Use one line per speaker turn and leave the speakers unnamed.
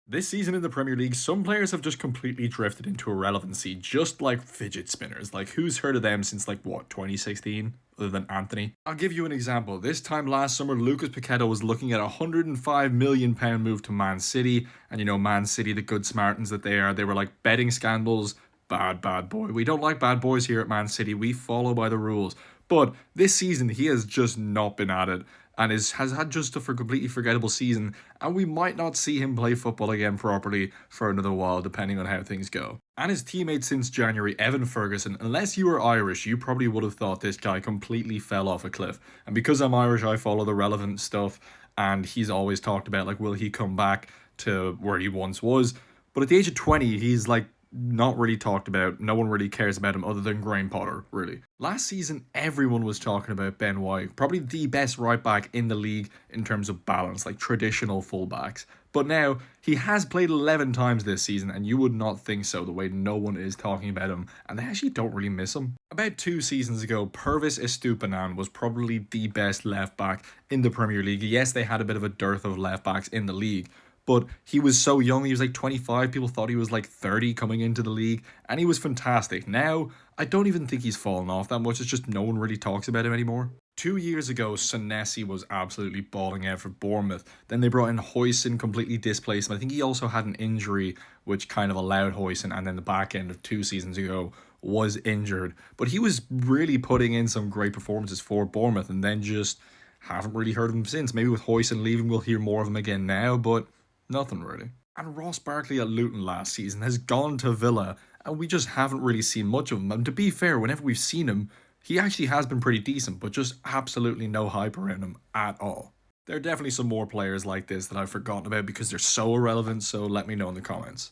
This season in the Premier League, some players have just completely drifted into irrelevancy, just like fidget spinners. Like, who's heard of them since, like, what, 2016? Other than Anthony. I'll give you an example. This time last summer, Lucas Paqueta was looking at a £105 million move to Man City. And you know, Man City, the good Samaritans that they are, they were like betting scandals. Bad boy. We don't like bad boys here at Man City. We follow by the rules. But this season, he has just not been at it and has had just a completely forgettable season. And we might not see him play football again properly for another while, depending on how things go. And his teammate since January, Evan Ferguson, unless you were Irish, you probably would have thought this guy completely fell off a cliff. And because I'm Irish, I follow the relevant stuff. And he's always talked about, like, will he come back to where he once was? But at the age of 20, he's like not really talked about. No one really cares about him other than Graham Potter, really. Last season, everyone was talking about Ben White, probably the best right back in the league in terms of balance, like traditional fullbacks. But now, he has played 11 times this season, and you would not think so, the way no one is talking about him, and they actually don't really miss him. About 2 seasons ago, Perviz Estupan was probably the best left back in the Premier League. Yes, they had a bit of a dearth of left backs in the league, but he was so young. He was like 25. People thought he was like 30 coming into the league, and he was fantastic. Now, I don't even think he's fallen off that much. It's just no one really talks about him anymore. 2 years ago, Senesi was absolutely balling out for Bournemouth. Then they brought in Hoyson, completely displaced him. I think he also had an injury, which kind of allowed Hoyson, and then the back end of 2 seasons ago was injured. But he was really putting in some great performances for Bournemouth, and then just haven't really heard of him since. Maybe with Hoyson leaving, we'll hear more of him again now, but nothing really. And Ross Barkley at Luton last season has gone to Villa, and we just haven't really seen much of him. And to be fair, whenever we've seen him, he actually has been pretty decent, but just absolutely no hype around him at all. There are definitely some more players like this that I've forgotten about because they're so irrelevant, so let me know in the comments.